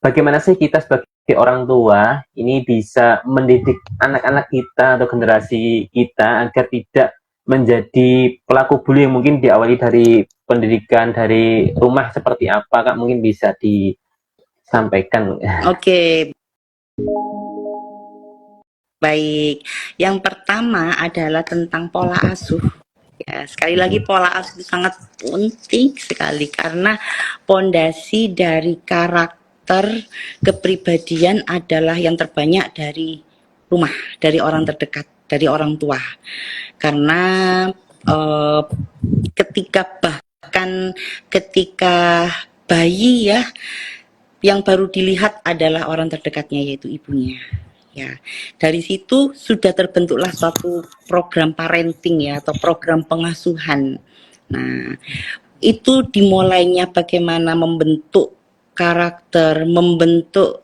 bagaimana sih kita sebagai orang tua ini bisa mendidik anak-anak kita atau generasi kita agar tidak menjadi pelaku bullying, mungkin diawali dari pendidikan dari rumah seperti apa, Kak, mungkin bisa disampaikan. Oke, baik. Yang pertama adalah tentang pola asuh. Ya, sekali lagi pola asuh itu sangat penting sekali karena pondasi dari karakter kepribadian adalah yang terbanyak dari rumah, dari orang terdekat, dari orang tua. Karena eh, ketika bayi ya, yang baru dilihat adalah orang terdekatnya yaitu ibunya. Ya, dari situ sudah terbentuklah suatu program parenting ya atau program pengasuhan. Nah, itu dimulainya bagaimana membentuk karakter, membentuk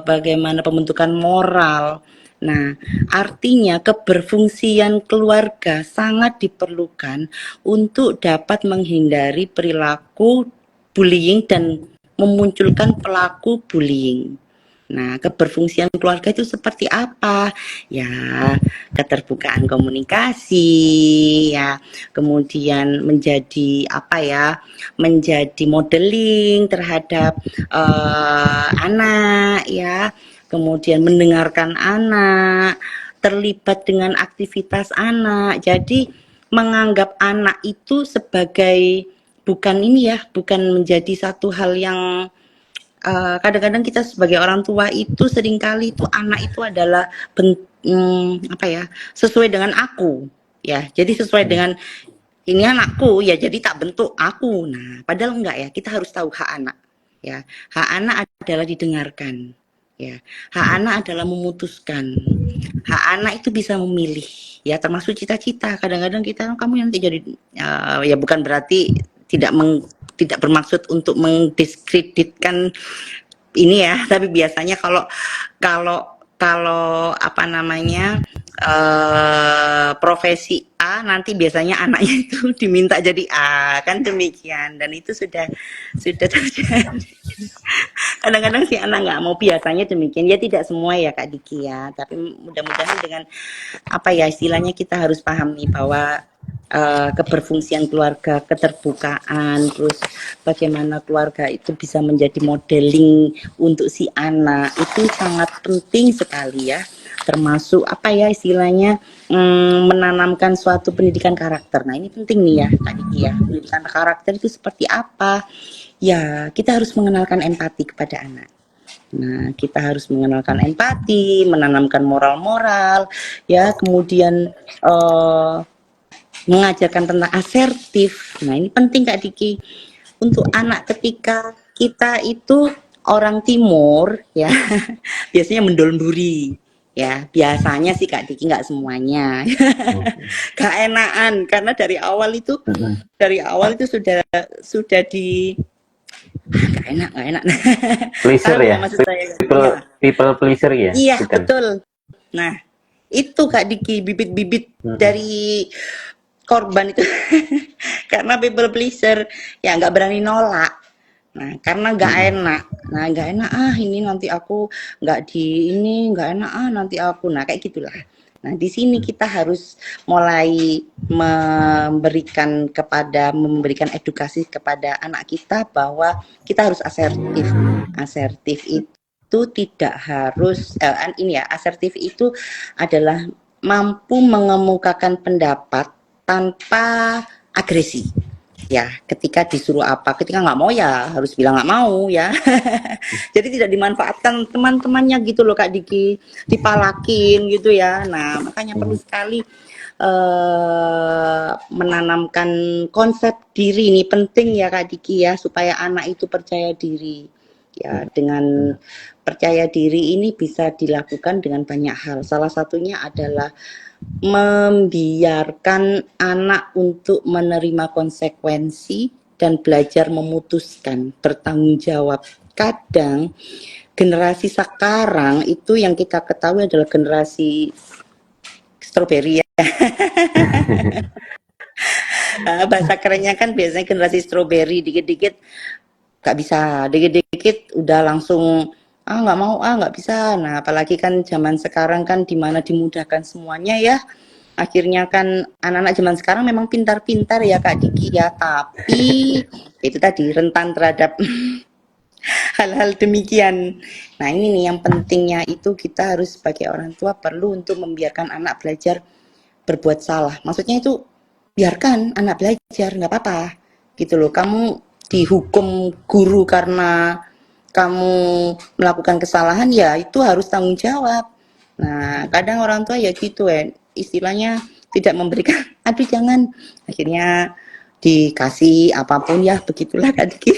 bagaimana pembentukan moral. Nah, artinya keberfungsian keluarga sangat diperlukan untuk dapat menghindari perilaku bullying dan memunculkan pelaku bullying. Nah, keberfungsian keluarga itu seperti apa? Ya, keterbukaan komunikasi, ya, kemudian menjadi apa ya? Menjadi modeling terhadap anak, ya, kemudian mendengarkan anak, terlibat dengan aktivitas anak. Jadi menganggap anak itu sebagai bukan ini ya, bukan menjadi satu hal yang kadang-kadang kita sebagai orang tua itu seringkali itu anak itu adalah apa ya, sesuai dengan aku ya, jadi sesuai dengan ini anakku ya, jadi tak bentuk aku. Nah, padahal enggak ya, kita harus tahu hak anak ya. Hak anak adalah didengarkan ya, hak anak adalah memutuskan, hak anak itu bisa memilih ya, termasuk cita-cita. Kadang-kadang kita kamu nanti jadi ya, bukan berarti tidak bermaksud untuk mendiskreditkan ini ya, tapi biasanya kalau kalau kalau apa namanya profesi A nanti biasanya anaknya itu diminta jadi A, kan demikian, dan itu sudah terjadi. Kadang-kadang si anak nggak mau, biasanya demikian ya, tidak semua ya Kak Diki ya, tapi mudah-mudahan dengan apa ya istilahnya, kita harus pahami bahwa keberfungsian keluarga, keterbukaan, terus bagaimana keluarga itu bisa menjadi modeling untuk si anak, itu sangat penting sekali ya, termasuk apa ya istilahnya menanamkan suatu pendidikan karakter. Nah, ini penting nih ya Kak Diki ya, pendidikan karakter itu seperti apa ya, kita harus mengenalkan empati kepada anak. Nah, kita harus mengenalkan empati, menanamkan moral-moral ya, kemudian mengajarkan tentang asertif. Nah, ini penting Kak Diki untuk anak ketika kita itu orang timur ya. Biasanya mendolmburi ya, biasanya sih Kak Diki, nggak semuanya. Gak enakan karena dari awal itu sudah di gak enak. Pleaser Tahu ya, maksud saya? people pleaser ya, Iya, bukan? betul. Nah, itu Kak Diki bibit-bibit dari korban itu. Karena people pleaser ya, nggak berani nolak. Nah, karena nggak enak. Nah, nggak enak ini nanti aku nggak di ini, nggak enak nanti aku. Nah, kayak gitulah. Nah, di sini kita harus mulai memberikan edukasi kepada anak kita bahwa kita harus asertif. Asertif itu tidak harus ini ya, asertif itu adalah mampu mengemukakan pendapat tanpa agresi. Ya, ketika disuruh apa, ketika nggak mau ya harus bilang nggak mau ya. Jadi tidak dimanfaatkan teman-temannya gitu loh Kak Diki, dipalakin gitu ya. Nah, makanya perlu sekali menanamkan konsep diri ini penting ya Kak Diki ya, supaya anak itu percaya diri. Ya, dengan percaya diri ini bisa dilakukan dengan banyak hal. Salah satunya adalah membiarkan anak untuk menerima konsekuensi dan belajar memutuskan, bertanggung jawab. Kadang generasi sekarang itu yang kita ketahui adalah generasi stroberi ya. Bahasa kerennya kan biasanya generasi stroberi, dikit-dikit gak bisa, dikit-dikit udah langsung ah nggak mau, ah nggak bisa. Nah, apalagi kan zaman sekarang kan dimana dimudahkan semuanya ya. Akhirnya kan anak-anak zaman sekarang memang pintar-pintar ya Kak Diki ya, tapi itu tadi rentan terhadap hal-hal demikian. Nah, ini nih yang pentingnya itu kita harus sebagai orang tua perlu untuk membiarkan anak belajar berbuat salah. Maksudnya itu biarkan anak belajar, nggak apa-apa. Gitu loh. Kamu dihukum guru karena kamu melakukan kesalahan ya itu harus tanggung jawab. Nah, kadang orang tua ya gitu ya, istilahnya tidak memberikan, aduh jangan, akhirnya dikasih apapun ya begitulah Kak Diki.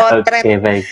Potret. Oke, baik.